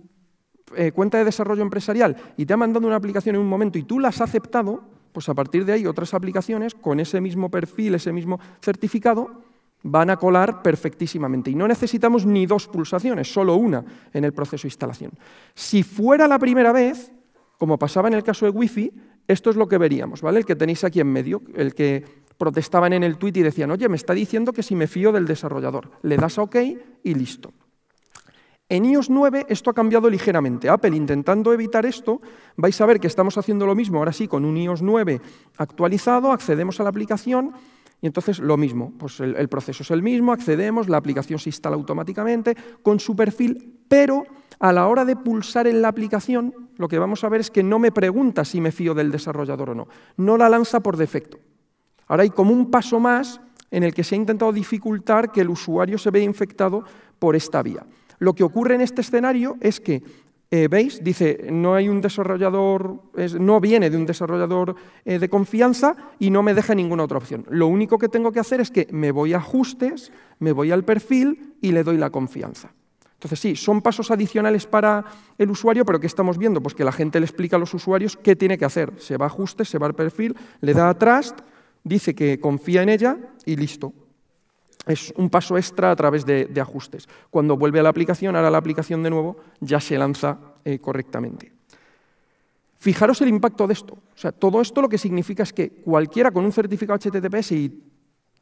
cuenta de desarrollo empresarial y te ha mandado una aplicación en un momento y tú la has aceptado, pues a partir de ahí otras aplicaciones con ese mismo perfil, ese mismo certificado, van a colar perfectísimamente. Y no necesitamos ni 2 pulsaciones, solo una en el proceso de instalación. Si fuera la primera vez, como pasaba en el caso de Wi-Fi, esto es lo que veríamos, ¿vale? El que tenéis aquí en medio, el que protestaban en el tuit y decían, oye, me está diciendo que si me fío del desarrollador. Le das a OK y listo. En iOS 9 esto ha cambiado ligeramente. Apple, intentando evitar esto, vais a ver que estamos haciendo lo mismo, ahora sí, con un iOS 9 actualizado, accedemos a la aplicación y entonces lo mismo, pues el proceso es el mismo, accedemos, la aplicación se instala automáticamente con su perfil, pero a la hora de pulsar en la aplicación, lo que vamos a ver es que no me pregunta si me fío del desarrollador o no, no la lanza por defecto. Ahora hay como un paso más en el que se ha intentado dificultar que el usuario se vea infectado por esta vía. Lo que ocurre en este escenario es que, ¿veis? Dice, no hay un desarrollador, no viene de un desarrollador de confianza y no me deja ninguna otra opción. Lo único que tengo que hacer es que me voy a ajustes, me voy al perfil y le doy la confianza. Entonces sí, son pasos adicionales para el usuario, pero ¿qué estamos viendo? Pues que la gente le explica a los usuarios qué tiene que hacer. Se va a ajustes, se va al perfil, le da a trust, dice que confía en ella y listo. Es un paso extra a través de ajustes. Cuando vuelve a la aplicación, ahora la aplicación de nuevo ya se lanza correctamente. Fijaros el impacto de esto. O sea, todo esto lo que significa es que cualquiera con un certificado HTTPS y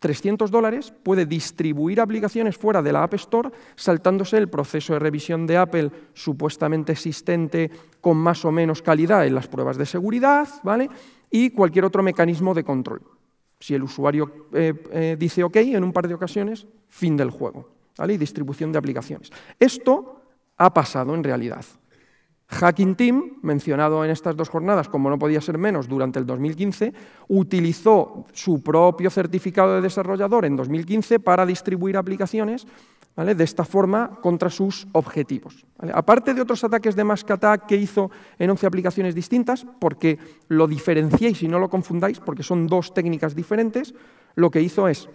$300 puede distribuir aplicaciones fuera de la App Store saltándose el proceso de revisión de Apple supuestamente existente con más o menos calidad en las pruebas de seguridad, ¿vale? Y cualquier otro mecanismo de control. Si el usuario dice OK en un par de ocasiones, fin del juego, ¿vale? Y distribución de aplicaciones. Esto ha pasado en realidad. Hacking Team, mencionado en estas 2 jornadas, como no podía ser menos, durante el 2015, utilizó su propio certificado de desarrollador en 2015 para distribuir aplicaciones, ¿vale? De esta forma contra sus objetivos, ¿vale? Aparte de otros ataques de mask attack que hizo en 11 aplicaciones distintas, porque lo diferenciéis y no lo confundáis, porque son 2 técnicas diferentes, lo que hizo es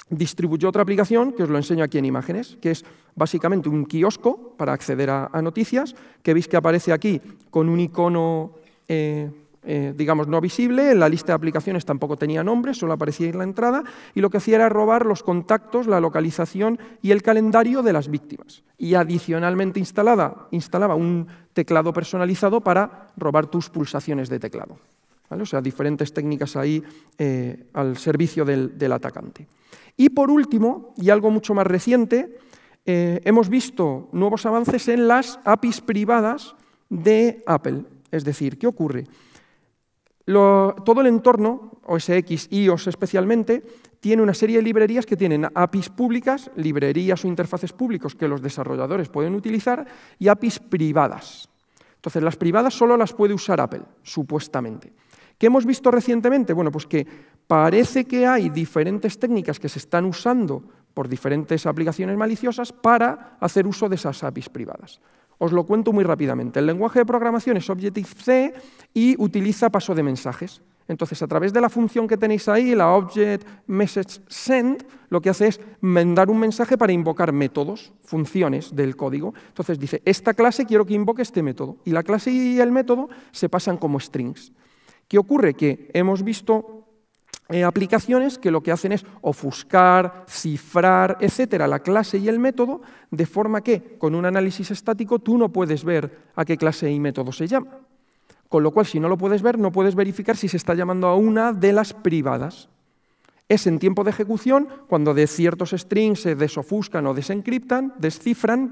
distribuyó otra aplicación, que os lo enseño aquí en imágenes, que es básicamente un kiosco para acceder a noticias, que veis que aparece aquí con un icono, digamos, no visible. En la lista de aplicaciones tampoco tenía nombre, solo aparecía en la entrada, y lo que hacía era robar los contactos, la localización y el calendario de las víctimas. Y adicionalmente instalaba un teclado personalizado para robar tus pulsaciones de teclado, ¿vale? O sea, diferentes técnicas ahí al servicio del atacante. Y por último, y algo mucho más reciente, hemos visto nuevos avances en las APIs privadas de Apple. Es decir, ¿qué ocurre? Todo el entorno, OS X, iOS especialmente, tiene una serie de librerías que tienen APIs públicas, librerías o interfaces públicos que los desarrolladores pueden utilizar, y APIs privadas. Entonces, las privadas solo las puede usar Apple, supuestamente. ¿Qué hemos visto recientemente? Bueno, pues que parece que hay diferentes técnicas que se están usando por diferentes aplicaciones maliciosas para hacer uso de esas APIs privadas. Os lo cuento muy rápidamente. El lenguaje de programación es Objective-C y utiliza paso de mensajes. Entonces, a través de la función que tenéis ahí, la Object Message Send, lo que hace es mandar un mensaje para invocar métodos, funciones del código. Entonces dice, esta clase quiero que invoque este método. Y la clase y el método se pasan como strings. ¿Qué ocurre? Que hemos visto aplicaciones que lo que hacen es ofuscar, cifrar, etcétera, la clase y el método, de forma que con un análisis estático tú no puedes ver a qué clase y método se llama. Con lo cual, si no lo puedes ver, no puedes verificar si se está llamando a una de las privadas. Es en tiempo de ejecución cuando de ciertos strings se desofuscan o descifran,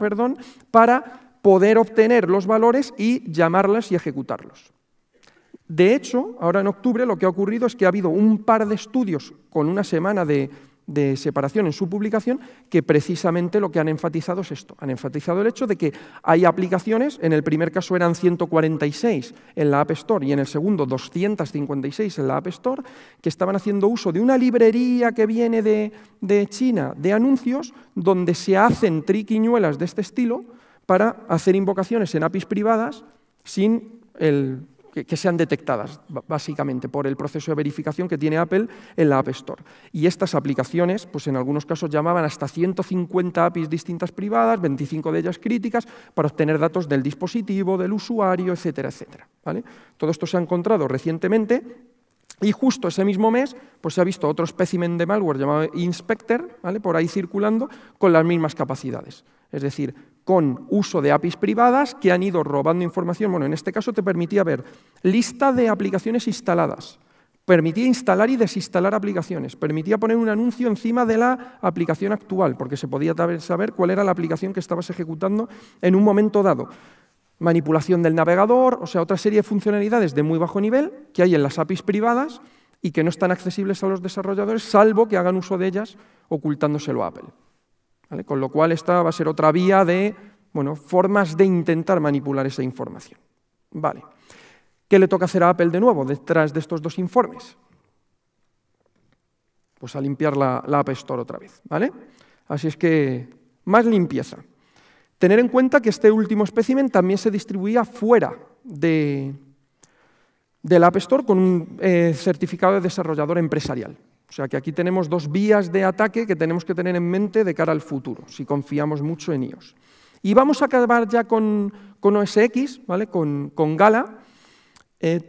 para poder obtener los valores y llamarlas y ejecutarlos. De hecho, ahora en octubre lo que ha ocurrido es que ha habido un par de estudios con una semana de separación en su publicación que precisamente lo que han enfatizado es esto. Han enfatizado el hecho de que hay aplicaciones, en el primer caso eran 146 en la App Store y en el segundo 256 en la App Store, que estaban haciendo uso de una librería que viene de China de anuncios donde se hacen triquiñuelas de este estilo para hacer invocaciones en APIs privadas sin que sean detectadas, básicamente, por el proceso de verificación que tiene Apple en la App Store. Y estas aplicaciones, pues en algunos casos llamaban hasta 150 APIs distintas privadas, 25 de ellas críticas, para obtener datos del dispositivo, del usuario, etcétera, etcétera, ¿vale? Todo esto se ha encontrado recientemente Y justo ese mismo mes pues se ha visto otro espécimen de malware llamado Inspector, ¿vale?, por ahí circulando con las mismas capacidades. Es decir, con uso de APIs privadas que han ido robando información. Bueno, en este caso te permitía ver lista de aplicaciones instaladas, permitía instalar y desinstalar aplicaciones, permitía poner un anuncio encima de la aplicación actual, porque se podía saber cuál era la aplicación que estabas ejecutando en un momento dado. Manipulación del navegador, o sea, otra serie de funcionalidades de muy bajo nivel que hay en las APIs privadas y que no están accesibles a los desarrolladores, salvo que hagan uso de ellas ocultándoselo a Apple. ¿Vale? Con lo cual esta va a ser otra vía de, bueno, formas de intentar manipular esa información. Vale. ¿Qué le toca hacer a Apple de nuevo detrás de estos dos informes? Pues a limpiar la App Store otra vez, ¿vale? Así es que, más limpieza. Tener en cuenta que este último espécimen también se distribuía fuera de la App Store con un certificado de desarrollador empresarial. O sea que aquí tenemos dos vías de ataque que tenemos que tener en mente de cara al futuro, si confiamos mucho en iOS. Y vamos a acabar ya con OS X, ¿vale?, con Gala,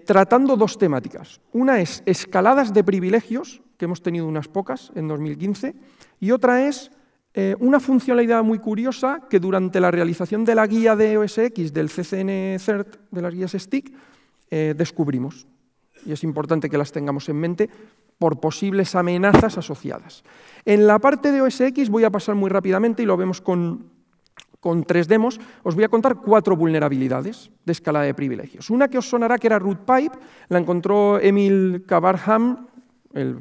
tratando dos temáticas. Una es escaladas de privilegios, que hemos tenido unas pocas en 2015, y otra es una funcionalidad muy curiosa que durante la realización de la guía de OS X del CCN CERT, de las guías STIC, descubrimos. Y es importante que las tengamos en mente por posibles amenazas asociadas. En la parte de OS X voy a pasar muy rápidamente y lo vemos con 3 demos. Os voy a contar 4 vulnerabilidades de escalada de privilegios. Una que os sonará que era Rootpipe, la encontró Emil Kabarham,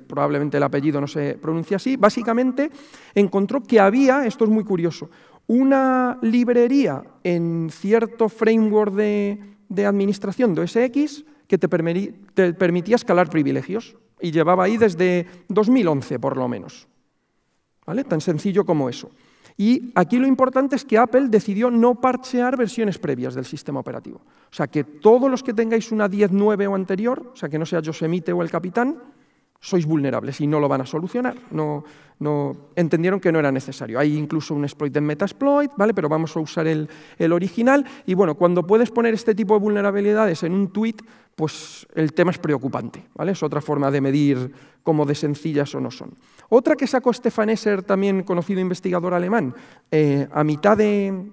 probablemente el apellido no se pronuncia así. Básicamente encontró que había, esto es muy curioso, una librería en cierto framework de administración de OS X que te permitía escalar privilegios y llevaba ahí desde 2011 por lo menos. ¿Vale? Tan sencillo como eso. Y aquí lo importante es que Apple decidió no parchear versiones previas del sistema operativo. O sea, que todos los que tengáis una 10.9 o anterior, o sea, que no sea Yosemite o el Capitán, sois vulnerables y no lo van a solucionar. Entendieron que no era necesario. Hay incluso un exploit de Metasploit, ¿vale?, pero vamos a usar el original. Y bueno, cuando puedes poner este tipo de vulnerabilidades en un tweet, pues el tema es preocupante, ¿vale? Es otra forma de medir cómo de sencillas o no son. Otra que sacó Stefan Esser, también conocido investigador alemán, a mitad de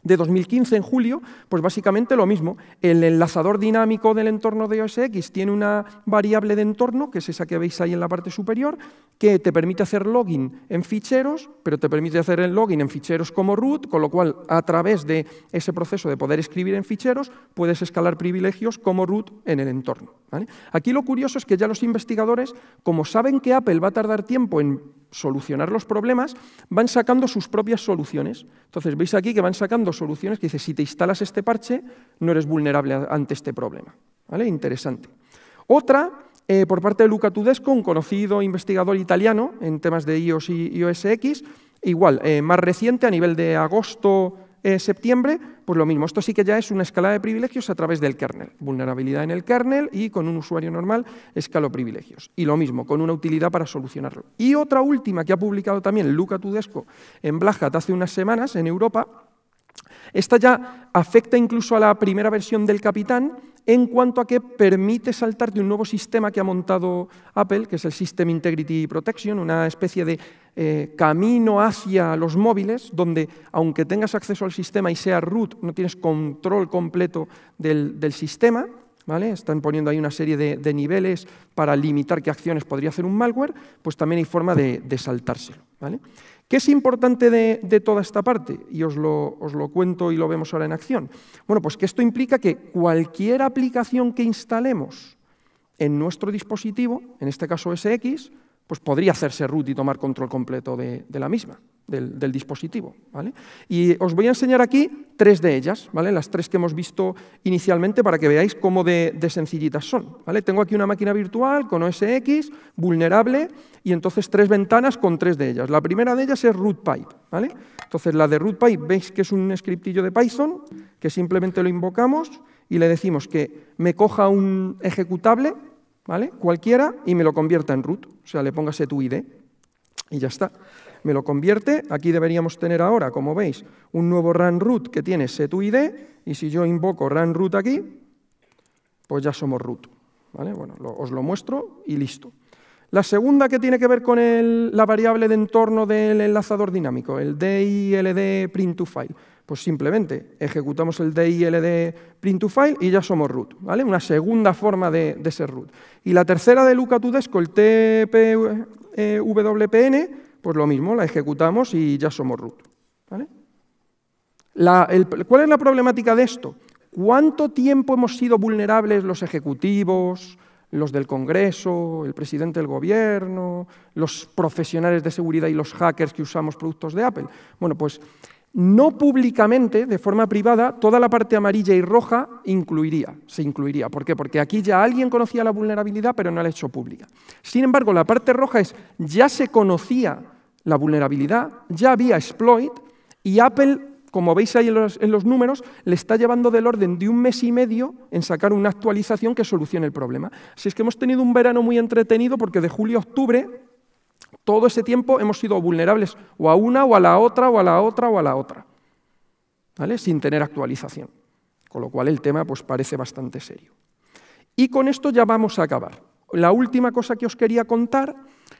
2015, en julio, pues básicamente lo mismo. El enlazador dinámico del entorno de OS X tiene una variable de entorno, que es esa que veis ahí en la parte superior, que te permite hacer login en ficheros, pero te permite hacer el login en ficheros como root, con lo cual, a través de ese proceso de poder escribir en ficheros, puedes escalar privilegios como root en el entorno, ¿vale? Aquí lo curioso es que ya los investigadores, como saben que Apple va a tardar tiempo en solucionar los problemas, van sacando sus propias soluciones. Entonces, veis aquí que van sacando soluciones que dicen, si te instalas este parche, no eres vulnerable ante este problema, ¿vale? Interesante. Otra, por parte de Luca Tudesco, un conocido investigador italiano en temas de iOS y OS X, igual, más reciente, a nivel de agosto, septiembre, pues lo mismo. Esto sí que ya es una escalada de privilegios a través del kernel. Vulnerabilidad en el kernel y con un usuario normal escalo privilegios. Y lo mismo, con una utilidad para solucionarlo. Y otra última que ha publicado también Luca Tudesco en Black Hat hace unas semanas en Europa. Esta ya afecta incluso a la primera versión del Capitán en cuanto a que permite saltarte un nuevo sistema que ha montado Apple, que es el System Integrity Protection, una especie de camino hacia los móviles, donde aunque tengas acceso al sistema y sea root, no tienes control completo del sistema, ¿vale? Están poniendo ahí una serie de niveles para limitar qué acciones podría hacer un malware, pues también hay forma de saltárselo, ¿vale? ¿Qué es importante de toda esta parte? Y os lo cuento y lo vemos ahora en acción. Bueno, pues que esto implica que cualquier aplicación que instalemos en nuestro dispositivo, en este caso OS X, pues podría hacerse root y tomar control completo de la misma, del dispositivo, ¿vale? Y os voy a enseñar aquí 3 de ellas, ¿vale? Las 3 que hemos visto inicialmente para que veáis cómo de sencillitas son, ¿vale? Tengo aquí una máquina virtual con OS X, vulnerable, y entonces 3 ventanas con 3 de ellas. La primera de ellas es Rootpipe, ¿vale? Entonces la de Rootpipe veis que es un scriptillo de Python que simplemente lo invocamos y le decimos que me coja un ejecutable, ¿vale?, cualquiera, y me lo convierta en root. O sea, le ponga setuid y ya está. Me lo convierte. Aquí deberíamos tener ahora, como veis, un nuevo run root que tiene setuid, y si yo invoco run root aquí, pues ya somos root, ¿vale? Bueno, os lo muestro y listo. La segunda, que tiene que ver con la variable de entorno del enlazador dinámico, el DILD print to file. Pues simplemente ejecutamos el DILD print to file y ya somos root, ¿vale? Una segunda forma de ser root. Y la tercera de Luca Tudesco, el TPWPN, pues lo mismo, la ejecutamos y ya somos root, ¿vale? ¿Cuál es la problemática de esto? ¿Cuánto tiempo hemos sido vulnerables los ejecutivos, los del Congreso, el presidente del gobierno, los profesionales de seguridad y los hackers que usamos productos de Apple? Bueno, pues no públicamente, de forma privada, toda la parte amarilla y roja se incluiría. ¿Por qué? Porque aquí ya alguien conocía la vulnerabilidad, pero no la ha hecho pública. Sin embargo, la parte roja ya se conocía la vulnerabilidad, ya había exploit, y Apple, como veis ahí en los números, le está llevando del orden de 1 mes y medio en sacar una actualización que solucione el problema. Así es que hemos tenido un verano muy entretenido, porque de julio a octubre, todo ese tiempo hemos sido vulnerables o a una, o a la otra, o a la otra, o a la otra, ¿vale? Sin tener actualización. Con lo cual el tema pues parece bastante serio. Y con esto ya vamos a acabar. La última cosa que os quería contar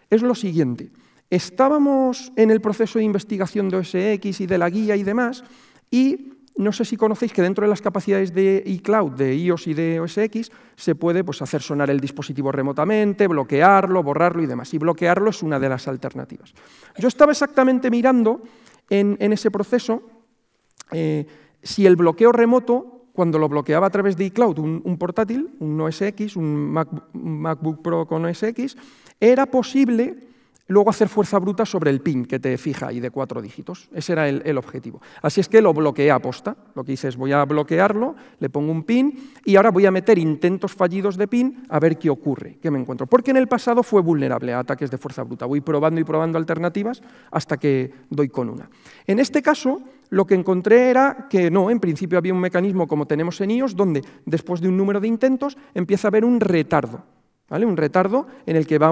es lo siguiente. Estábamos en el proceso de investigación de OS X y de la guía y demás, y no sé si conocéis que dentro de las capacidades de iCloud, de iOS y de OS X, se puede pues, hacer sonar el dispositivo remotamente, bloquearlo, borrarlo y demás. Y bloquearlo es una de las alternativas. Yo estaba exactamente mirando en ese proceso si el bloqueo remoto, cuando lo bloqueaba a través de iCloud, un portátil, un OS X, un MacBook Pro con OS X, era posible luego hacer fuerza bruta sobre el PIN que te fija ahí de 4 dígitos. Ese era el objetivo. Así es que lo bloqueé a posta. Lo que hice es voy a bloquearlo, le pongo un PIN y ahora voy a meter intentos fallidos de PIN a ver qué ocurre, qué me encuentro. Porque en el pasado fue vulnerable a ataques de fuerza bruta. Voy probando y probando alternativas hasta que doy con una. En este caso, lo que encontré era que no, en principio había un mecanismo como tenemos en iOS, donde después de un número de intentos empieza a haber un retardo. ¿Vale? Un retardo en el que va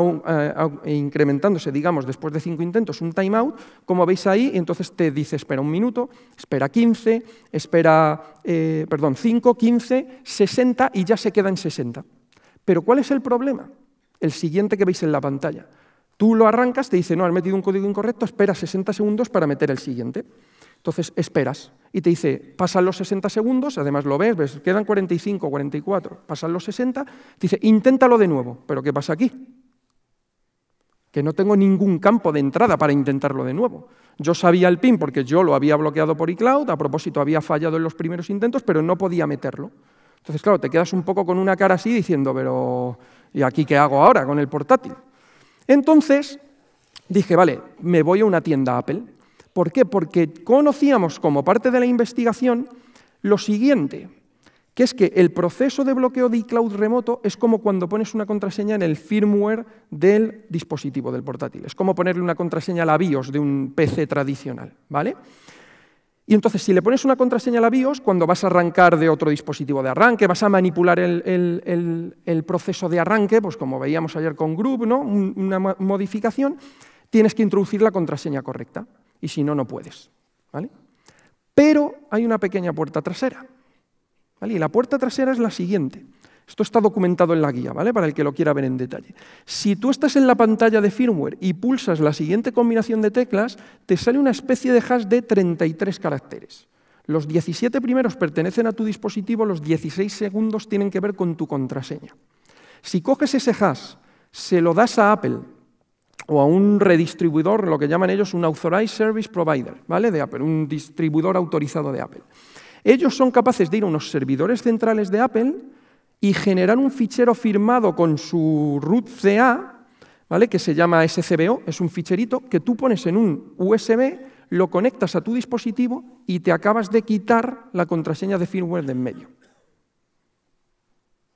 incrementándose, digamos, después de 5 intentos, un timeout, como veis ahí, y entonces te dice espera 1 minuto, espera 15, espera 5, 15, 60 y ya se queda en 60. Pero ¿cuál es el problema? El siguiente que veis en la pantalla. Tú lo arrancas, te dice, no, has metido un código incorrecto, espera 60 segundos para meter el siguiente. Entonces esperas y te dice, pasan los 60 segundos, además lo ves, quedan 45, 44, pasan los 60, te dice, inténtalo de nuevo. ¿Pero qué pasa aquí? Que no tengo ningún campo de entrada para intentarlo de nuevo. Yo sabía el PIN porque yo lo había bloqueado por iCloud, a propósito había fallado en los primeros intentos, pero no podía meterlo. Entonces, claro, te quedas un poco con una cara así diciendo, pero ¿y aquí qué hago ahora con el portátil? Entonces dije, vale, me voy a una tienda Apple. ¿Por qué? Porque conocíamos como parte de la investigación lo siguiente, que es que el proceso de bloqueo de iCloud remoto es como cuando pones una contraseña en el firmware del dispositivo del portátil. Es como ponerle una contraseña a la BIOS de un PC tradicional, ¿vale? Y entonces, si le pones una contraseña a la BIOS, cuando vas a arrancar de otro dispositivo de arranque, vas a manipular el proceso de arranque, pues como veíamos ayer con Group, ¿no? Una modificación, tienes que introducir la contraseña correcta. Y si no, no puedes, ¿vale? Pero hay una pequeña puerta trasera, ¿vale? Y la puerta trasera es la siguiente. Esto está documentado en la guía, ¿vale? Para el que lo quiera ver en detalle. Si tú estás en la pantalla de firmware y pulsas la siguiente combinación de teclas, te sale una especie de hash de 33 caracteres. Los 17 primeros pertenecen a tu dispositivo, los 16 segundos tienen que ver con tu contraseña. Si coges ese hash, se lo das a Apple, o a un redistribuidor, lo que llaman ellos un Authorized Service Provider, ¿vale? De Apple, un distribuidor autorizado de Apple. Ellos son capaces de ir a unos servidores centrales de Apple y generar un fichero firmado con su root CA, ¿vale? Que se llama SCBO, es un ficherito que tú pones en un USB, lo conectas a tu dispositivo y te acabas de quitar la contraseña de firmware de en medio.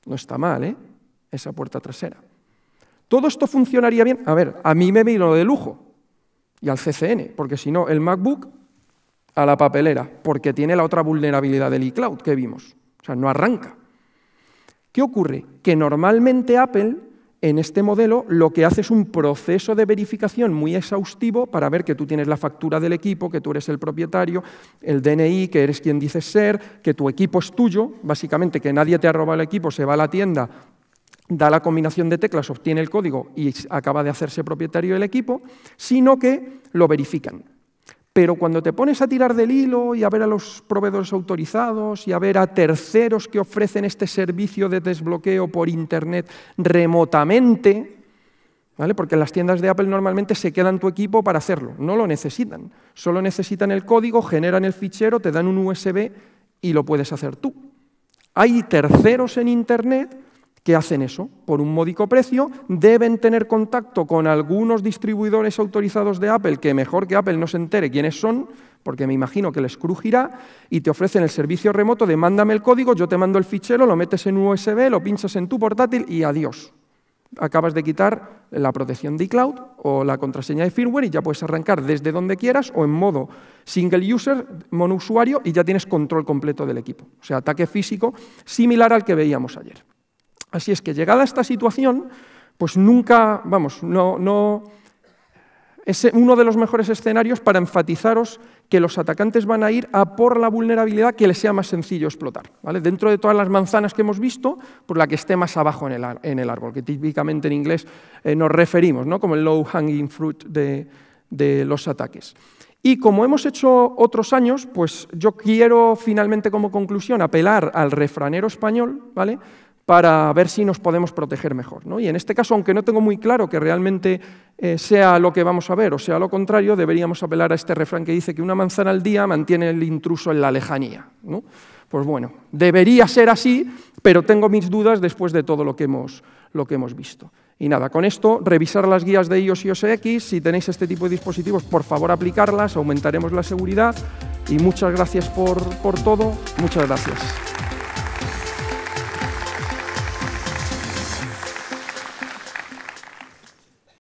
No está mal, ¿eh? Esa puerta trasera. ¿Todo esto funcionaría bien? A ver, a mí me vino de lujo, y al CCN, porque si no, el MacBook a la papelera, porque tiene la otra vulnerabilidad del iCloud que vimos. O sea, no arranca. ¿Qué ocurre? Que normalmente Apple, en este modelo, lo que hace es un proceso de verificación muy exhaustivo para ver que tú tienes la factura del equipo, que tú eres el propietario, el DNI, que eres quien dices ser, que tu equipo es tuyo, básicamente que nadie te ha robado el equipo, se va a la tienda da la combinación de teclas, obtiene el código y acaba de hacerse propietario del equipo, sino que lo verifican. Pero cuando te pones a tirar del hilo y a ver a los proveedores autorizados y a ver a terceros que ofrecen este servicio de desbloqueo por Internet remotamente, ¿vale? Porque en las tiendas de Apple normalmente se quedan tu equipo para hacerlo, no lo necesitan. Solo necesitan el código, generan el fichero, te dan un USB y lo puedes hacer tú. Hay terceros en Internet que hacen eso por un módico precio, deben tener contacto con algunos distribuidores autorizados de Apple, que mejor que Apple no se entere quiénes son, porque me imagino que les crujirá, y te ofrecen el servicio remoto de mándame el código, yo te mando el fichero, lo metes en USB, lo pinchas en tu portátil y adiós. Acabas de quitar la protección de iCloud o la contraseña de firmware y ya puedes arrancar desde donde quieras o en modo single user, monousuario, y ya tienes control completo del equipo. O sea, ataque físico similar al que veíamos ayer. Así es que, llegada a esta situación, pues nunca, vamos, es uno de los mejores escenarios para enfatizaros que los atacantes van a ir a por la vulnerabilidad que les sea más sencillo explotar, ¿vale? Dentro de todas las manzanas que hemos visto, por la que esté más abajo en el árbol, que típicamente en inglés nos referimos, ¿no? Como el low hanging fruit de los ataques. Y como hemos hecho otros años, pues yo quiero finalmente como conclusión apelar al refranero español, ¿vale?, para ver si nos podemos proteger mejor, ¿no? Y en este caso, aunque no tengo muy claro que realmente sea lo que vamos a ver o sea lo contrario, deberíamos apelar a este refrán que dice que una manzana al día mantiene el intruso en la lejanía, ¿no? Pues bueno, debería ser así, pero tengo mis dudas después de todo lo que hemos visto. Y nada, con esto, revisar las guías de iOS y OS X. Si tenéis este tipo de dispositivos, por favor aplicarlas, aumentaremos la seguridad. Y muchas gracias por todo, muchas gracias.